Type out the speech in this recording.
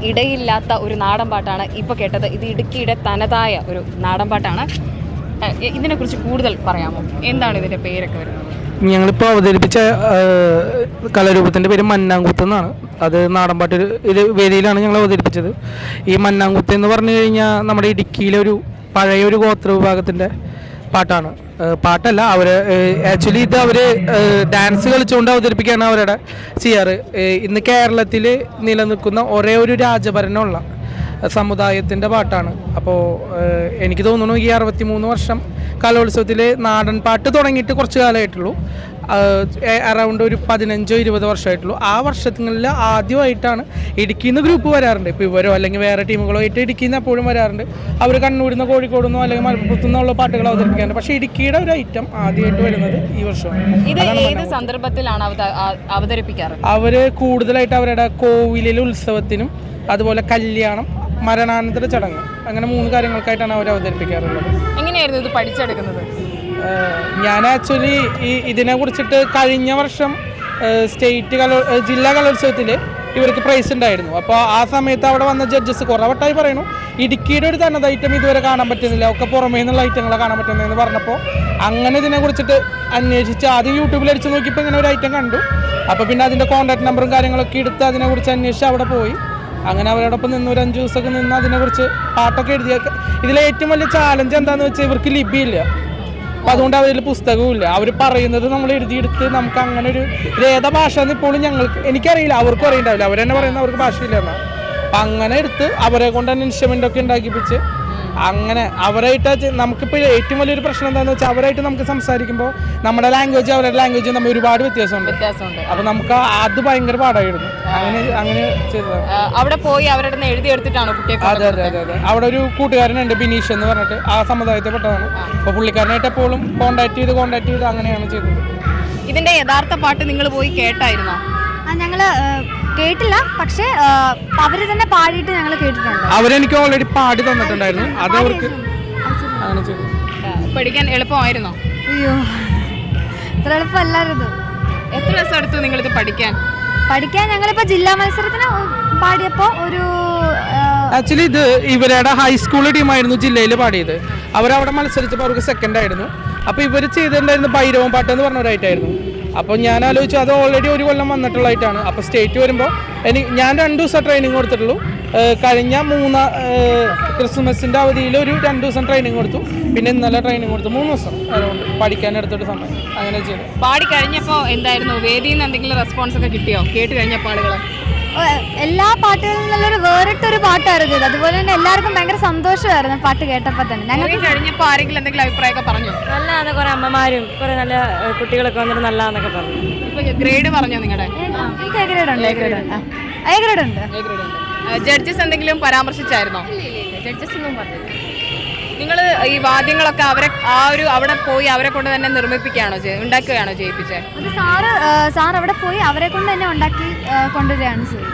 ഇടയില്ലാത്ത ഒരു നാടൻ പാട്ടാണ് ഇപ്പോൾ കേട്ടത്. ഇത് ഇടുക്കിയുടെ തനതായ ഒരു നാടൻ പാട്ടാണ്. ഇതിനെക്കുറിച്ച് കൂടുതൽ പറയാമോ? എന്താണ് ഇതിൻ്റെ പേരൊക്കെ വരുന്നത്? ഞങ്ങളിപ്പോൾ അവതരിപ്പിച്ച കലാരൂപത്തിൻ്റെ പേര് മന്നാങ്കൂത്ത് എന്നാണ്. അത് നാടൻപാട്ട് ഇത് വേദിയിലാണ് ഞങ്ങൾ അവതരിപ്പിച്ചത്. ഈ മന്നാങ്കൂത്ത് എന്ന് പറഞ്ഞു കഴിഞ്ഞാൽ നമ്മുടെ ഇടുക്കിയിലെ ഒരു പഴയ ഒരു ഗോത്ര വിഭാഗത്തിൻ്റെ പാട്ടാണ്. പാട്ടല്ല, അവർ ആക്ച്വലി ഇത് അവർ ഡാൻസ് കളിച്ചുകൊണ്ട് അവതരിപ്പിക്കുകയാണ് അവരുടെ ചെയ്യാറ്. ഇന്ന് കേരളത്തിൽ നിലനിൽക്കുന്ന ഒരേ ഒരു രാജഭരണമുള്ള സമുദായത്തിൻ്റെ പാട്ടാണ്. അപ്പോൾ എനിക്ക് തോന്നുന്നു ഈ 63 വർഷം കലോത്സവത്തിൽ നാടൻ പാട്ട് തുടങ്ങിയിട്ട് കുറച്ച് കാലമായിട്ടുള്ളൂ. അറൗണ്ട് ഒരു 15-20 വർഷമായിട്ടുള്ളൂ. ആ വർഷങ്ങളിൽ ആദ്യമായിട്ടാണ് ഇടുക്കിയിൽ നിന്ന് ഗ്രൂപ്പ് വരാറുണ്ട്. ഇപ്പോൾ ഇവരോ അല്ലെങ്കിൽ വേറെ ടീമുകളോ ആയിട്ട് ഇടുക്കിയിൽ നിന്ന് എപ്പോഴും വരാറുണ്ട്. അവർ കണ്ണൂരിൽ നിന്ന് കോഴിക്കോട് നിന്നോ അല്ലെങ്കിൽ മലപ്പുറത്തു നിന്നുള്ള പാട്ടുകൾ അവതരിപ്പിക്കാറുണ്ട്. പക്ഷേ ഇടുക്കിയുടെ ഒരു ഐറ്റം ആദ്യമായിട്ട് വരുന്നത് ഈ വർഷമാണ്. ഇത് ഏത് സന്ദർഭത്തിലാണ് അവതരിപ്പിക്കാറ്? അവർ കൂടുതലായിട്ട് അവരുടെ കോവിലിലെ ഉത്സവത്തിനും അതുപോലെ കല്യാണം, മരണാനന്തര ചടങ്ങ്, അങ്ങനെ 3 കാര്യങ്ങൾക്കായിട്ടാണ് അവർ അവതരിപ്പിക്കാറുള്ളത്. എങ്ങനെയായിരുന്നു ഇത് പഠിച്ചെടുക്കുന്നത്? ഞാൻ ആക്ച്വലി ഇതിനെ കുറിച്ചിട്ട് കഴിഞ്ഞ വർഷം ജില്ലാ കലോത്സവത്തിൽ ഇവർക്ക് പ്രൈസ് ഉണ്ടായിരുന്നു. അപ്പോൾ ആ സമയത്ത് അവിടെ വന്ന ജഡ്ജസ് കുറേ വട്ടമായി പറയുന്നു ഇടുക്കിയുടെ ഒരു തനത് ഐറ്റം ഇതുവരെ കാണാൻ പറ്റുന്നില്ല, ഒക്കെ പുറമേ നിന്നുള്ള ഐറ്റങ്ങളെ കാണാൻ പറ്റുന്നതെന്ന് പറഞ്ഞപ്പോൾ അങ്ങനെ ഇതിനെ കുറിച്ചിട്ട് അന്വേഷിച്ച് ആദ്യം യൂട്യൂബിൽ അടിച്ച് നോക്കിയപ്പോൾ ഇങ്ങനെ ഒരു ഐറ്റം കണ്ടു. അപ്പോൾ പിന്നെ അതിൻ്റെ കോൺടാക്ട് നമ്പറും കാര്യങ്ങളൊക്കെ എടുത്ത് അതിനെക്കുറിച്ച് അന്വേഷിച്ച് അവിടെ പോയി. അങ്ങനെ അവരോടൊപ്പം നിന്ന് ഒരു 5 ദിവസമൊക്കെ നിന്ന് അതിനെക്കുറിച്ച് പാട്ടൊക്കെ എഴുതിയ. ഇതിലെ ഏറ്റവും വലിയ ചാലഞ്ച് എന്താണെന്ന് വെച്ചാൽ ഇവർക്ക് ലിപിയില്ല. അപ്പോൾ അതുകൊണ്ട് അവരിൽ പുസ്തകവും ഇല്ല. അവർ പറയുന്നത് നമ്മൾ എഴുതിയെടുത്ത് നമുക്ക് അങ്ങനെ ഒരു ഏതാ ഭാഷ എന്ന് ഇപ്പോഴും എനിക്കറിയില്ല, അവർക്കും അറിയണ്ടാവില്ല. അവർ തന്നെ പറയുന്നത് അവർക്ക് ഭാഷയില്ല എന്നാണ്. അപ്പം അങ്ങനെ എടുത്ത് അവരെ കൊണ്ട് തന്നെ ഇൻസ്ട്രുമെൻ്റൊക്കെ ഉണ്ടാക്കിപ്പിച്ച് അങ്ങനെ അവരായിട്ട് നമുക്കിപ്പോൾ ഏറ്റവും വലിയൊരു പ്രശ്നം എന്താണെന്ന് വെച്ചാൽ അവരായിട്ട് നമുക്ക് സംസാരിക്കുമ്പോൾ നമ്മുടെ ലാംഗ്വേജ് അവരുടെ ലാംഗ്വേജ് തമ്മിൽ ഒരുപാട് വ്യത്യാസമുണ്ട്. അപ്പോൾ നമുക്ക് അത് ഭയങ്കര പാടായിരുന്നു. അങ്ങനെ ചെയ്തതാണ്. അവിടെ പോയി അവരുടെ എഴുതിയെടുത്തിട്ടാണ് കുട്ടിയെ? അതെ. അവിടെ ഒരു കൂട്ടുകാരനുണ്ട് ബിനീഷ് എന്ന് പറഞ്ഞിട്ട്, ആ സമുദായത്തിൽ പെട്ടതാണ്. അപ്പോൾ പുള്ളിക്കാരനായിട്ട് എപ്പോഴും കോൺടാക്ട് ചെയ്ത് അങ്ങനെയാണ് ചെയ്തത്. ഇതിന്റെ യഥാർത്ഥ പാട്ട് നിങ്ങൾ പോയി കേട്ടായിരുന്നോ? ഞങ്ങൾ കേട്ടില്ല, പക്ഷേ അവര് തന്നെ പാടിയിട്ട് ഞങ്ങൾ കേട്ടിട്ടുണ്ട്. അവരെനിക്ക് ഓൾറെഡി പാടി തന്നിട്ടുണ്ടായിരുന്നു. അത് അവർക്ക് പഠിക്കാൻ എളുപ്പമായിരുന്നോ? അയ്യോ, അത്ര എളുപ്പമല്ലായിരുന്നു. എത്ര ദിവസം എടുത്തു നിങ്ങളിത് പഠിക്കാൻ? ഞങ്ങളിപ്പോൾ ജില്ലാ മത്സരത്തിന് പാടിയപ്പോൾ ഒരു ആക്ച്വലി ഇത് ഇവരുടെ ഹൈസ്കൂൾ ടീമായിരുന്നു ജില്ലയിൽ പാടിയത്. അവരവിടെ മത്സരിച്ചപ്പോൾ അവർക്ക് സെക്കൻഡ് ആയിരുന്നു. അപ്പോൾ ഇവർ ചെയ്തിട്ടുണ്ടായിരുന്നു ഭൈരവം പാട്ട് എന്ന് പറഞ്ഞൊരായിട്ടായിരുന്നു. അപ്പോൾ ഞാൻ ആലോചിച്ചു അത് ഓൾറെഡി 1 കൊല്ലം വന്നിട്ടുള്ളതായിട്ടാണ്. അപ്പോൾ സ്റ്റേറ്റ് വരുമ്പോൾ ഞാൻ 2 ദിവസം ട്രെയിനിങ് കൊടുത്തിട്ടുള്ളൂ. കഴിഞ്ഞ ക്രിസ്മസിൻ്റെ അവധിയിൽ ഒരു 2 ദിവസം ട്രെയിനിങ് കൊടുത്തു. പിന്നെ ഇന്നലെ ട്രെയിനിങ് കൊടുത്തു. 3 ദിവസം അതുകൊണ്ട് പഠിക്കാനെടുത്തിട്ട് സമയം അങ്ങനെ ചെയ്തു. പാടി കഴിഞ്ഞപ്പോൾ എന്തായിരുന്നു? വേദിയിൽ നിന്ന് എന്തെങ്കിലും റെസ്പോൺസ് ഒക്കെ കിട്ടിയോ കേട്ട് കഴിഞ്ഞപ്പോൾ? ആളുകൾ എല്ലാ പാട്ടുകളിൽ നിന്നുള്ളൊരു വേറിട്ടൊരു പാട്ടായിരുന്നു ഇത്. അതുപോലെ തന്നെ എല്ലാവർക്കും ഭയങ്കര സന്തോഷമായിരുന്നു പാട്ട് കേട്ടപ്പോൾ തന്നെ. ഞങ്ങൾ കഴിഞ്ഞപ്പോൾ ആരെങ്കിലും എന്തെങ്കിലും അഭിപ്രായമൊക്കെ പറഞ്ഞോ? നല്ലതാണ്, കുറെ അമ്മമാരും കുറെ നല്ല കുട്ടികളൊക്കെ വന്നിട്ട് നല്ലതാന്നൊക്കെ പറഞ്ഞു. ഇപ്പൊ ഗ്രേഡ് പറഞ്ഞോ നിങ്ങളുടെ? ഗ്രേഡ് ഉണ്ട്. ജഡ്ജസ് എന്തെങ്കിലും പരാമർശിച്ചായിരുന്നോ? ജഡ്ജസ് ഒന്നും പറഞ്ഞില്ല. നിങ്ങൾ ഈ വാദ്യങ്ങളൊക്കെ അവിടെ പോയി അവരെ കൊണ്ട് തന്നെ നിർമ്മിപ്പിക്കുകയാണോ ഉണ്ടാക്കുകയാണോ ചെയ്യിപ്പിച്ചത്? ഒരു സാർ അവിടെ പോയി അവരെ കൊണ്ട് തന്നെ ഉണ്ടാക്കി കൊണ്ടുവരികയാണ് ചെയ്തത്.